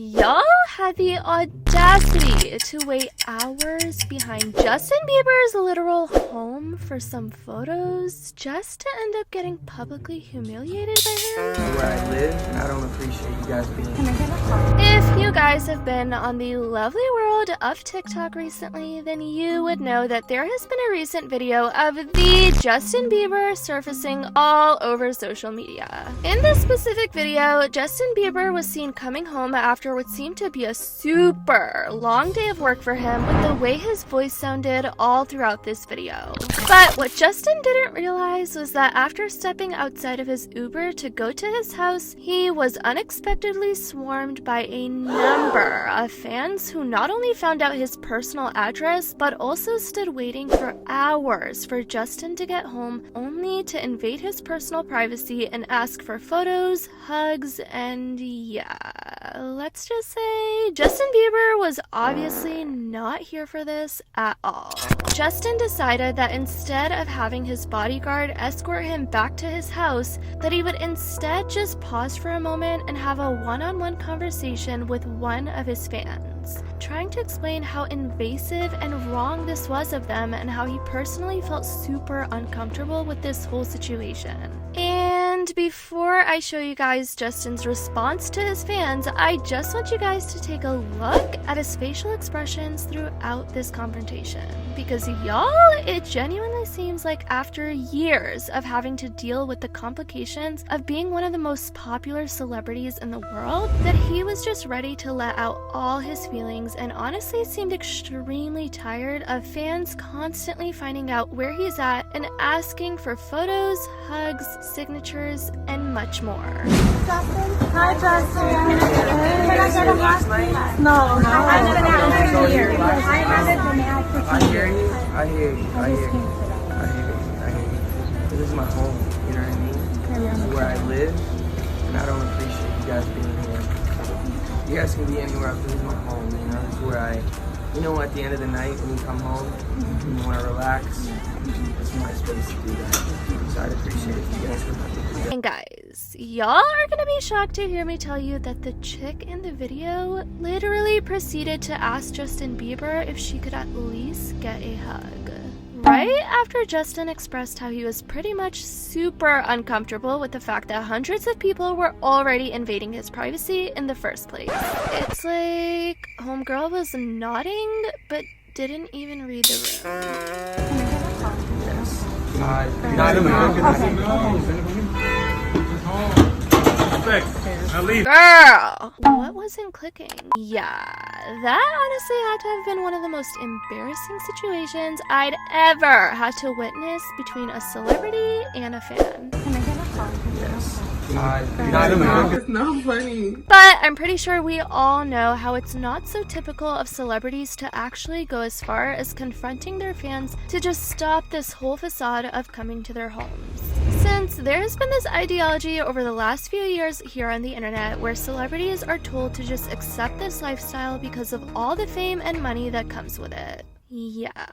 Y'all had the audacity to wait hours behind Justin Bieber's literal home for some photos just to end up getting publicly humiliated by him? Where I live, and I don't appreciate you guys being here. If you guys have been on the lovely world of TikTok recently, then you would know that there has been a recent video of the Justin Bieber surfacing all over social media. In this specific video, Justin Bieber was seen coming home after what seemed to be a super long day of work for him with the way his voice sounded all throughout this video. But what Justin didn't realize was that after stepping outside of his Uber to go to his house, he was unexpectedly swarmed by a number of fans who not only found out his personal address, but also stood waiting for hours for Justin to get home, only to invade his personal privacy and ask for photos, hugs, and yeah, let's just say Justin Bieber was obviously not here for this at all. Justin decided that instead of having his bodyguard escort him back to his house, that he would instead just pause for a moment and have a one-on-one conversation with one of his fans, trying to explain how invasive and wrong this was of them and how he personally felt super uncomfortable with this whole situation. And before I show you guys Justin's response to his fans, I just want you guys to take a look at his facial expressions throughout this confrontation. Because y'all, it genuinely seems like after years of having to deal with the complications of being one of the most popular celebrities in the world, that he was just ready to let out all his feelings and honestly seemed extremely tired of fans constantly finding out where he's at and asking for photos, hugs, signatures, and much more. Justin? Hi, Justin. Can I get a hug? No. I haven't been out here. I haven't been out for 2 years. I hear you. I hear you. This is my home, you know what I mean? This is where I live, and I don't appreciate you guys being here. You guys can be anywhere else, this is my home, you know? This is where at the end of the night when you come home, and you want to relax, it's my space to do that. So I'd appreciate it if you guys would have to do that. And guys, y'all are gonna be shocked to hear me tell you that the chick in the video literally proceeded to ask Justin Bieber if she could at least get a hug. Right after Justin expressed how he was pretty much super uncomfortable with the fact that hundreds of people were already invading his privacy in the first place. It's like homegirl was nodding, but didn't even read the room. Yes. Not Girl, what wasn't clicking? Yeah, that honestly had to have been one of the most embarrassing situations I'd ever had to witness between a celebrity and a fan. Yes. It's not funny. But I'm pretty sure we all know how it's not so typical of celebrities to actually go as far as confronting their fans to just stop this whole facade of coming to their homes. Since there has been this ideology over the last few years here on the internet where celebrities are told to just accept this lifestyle because of all the fame and money that comes with it. Yeah,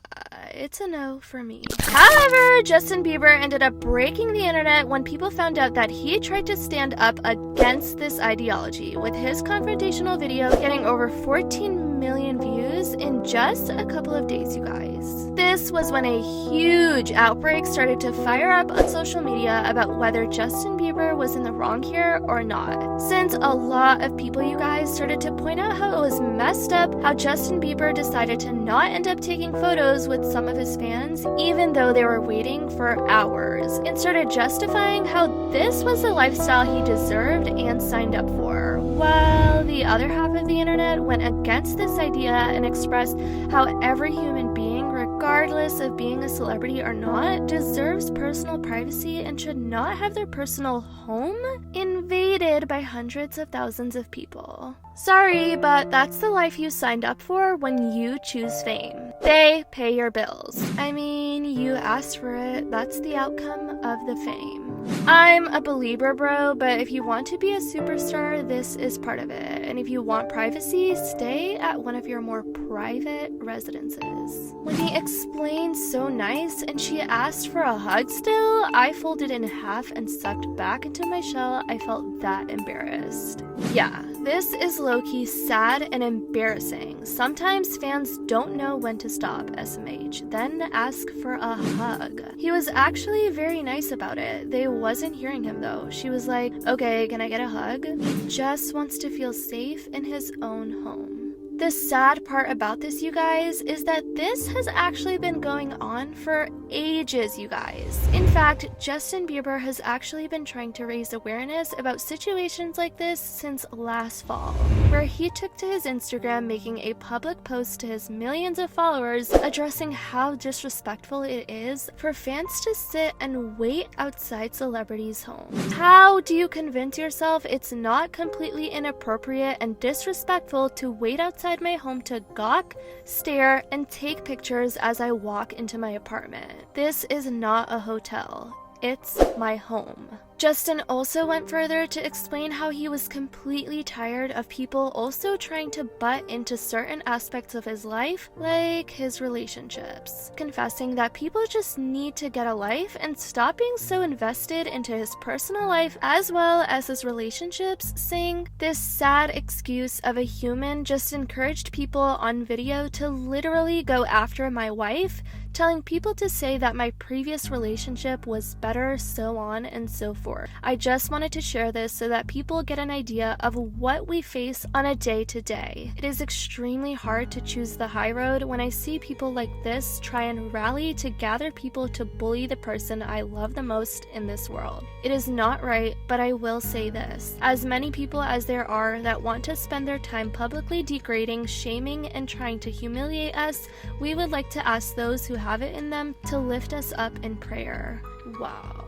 it's a no for me. However, Justin Bieber ended up breaking the internet when people found out that he tried to stand up against this ideology, with his confrontational video getting over 14 million views in just a couple of days, you guys. This was when a huge outbreak started to fire up on social media about whether Justin Bieber was in the wrong here or not. Since a lot of people, you guys, started to point out how it was messed up how Justin Bieber decided to not end up taking photos with some of his fans, even though they were waiting for hours, and started justifying how this was the lifestyle he deserved and signed up for. While the other half of the internet went against this idea and expressed how every human being, regardless of being a celebrity or not, deserves personal privacy and should not have their personal home invaded by hundreds of thousands of people. Sorry, but that's the life you signed up for when you choose fame. They pay your bills. I mean, you asked for it, that's the outcome of the fame. I'm a Belieber, bro, but if you want to be a superstar, this is part of it. And if you want privacy, stay at one of your more private residences. When he explained so nice and she asked for a hug still, I folded in half and sucked back into my shell. I felt that embarrassed. Yeah, this is low-key sad and embarrassing. Sometimes fans don't know when to stop, SMH, then ask for a hug. He was actually very nice about it. They wasn't hearing him though. She was like, okay, can I get a hug? He just wants to feel safe in his own home. The sad part about this, you guys, is that this has actually been going on for ages, you guys. In fact, Justin Bieber has actually been trying to raise awareness about situations like this since last fall, where he took to his Instagram making a public post to his millions of followers addressing how disrespectful it is for fans to sit and wait outside celebrities' homes. How do you convince yourself it's not completely inappropriate and disrespectful to wait outside my home to gawk, stare, and take pictures as I walk into my apartment? This is not a hotel. It's my home. Justin also went further to explain how he was completely tired of people also trying to butt into certain aspects of his life, like his relationships, confessing that people just need to get a life and stop being so invested into his personal life as well as his relationships, saying this sad excuse of a human just encouraged people on video to literally go after my wife, telling people to say that my previous relationship was better, so on and so forth. I just wanted to share this so that people get an idea of what we face on a day-to-day. It is extremely hard to choose the high road when I see people like this try and rally to gather people to bully the person I love the most in this world. It is not right, but I will say this. As many people as there are that want to spend their time publicly degrading, shaming, and trying to humiliate us, we would like to ask those who have it in them to lift us up in prayer. Wow.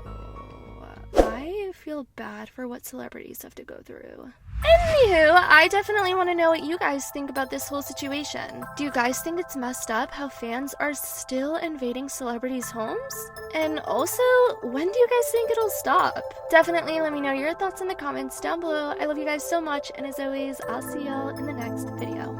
I feel bad for what celebrities have to go through. Anywho, I definitely want to know what you guys think about this whole situation. Do you guys think it's messed up how fans are still invading celebrities' homes? And also, when do you guys think it'll stop? Definitely let me know your thoughts in the comments down below. I love you guys so much, and as always, I'll see y'all in the next video.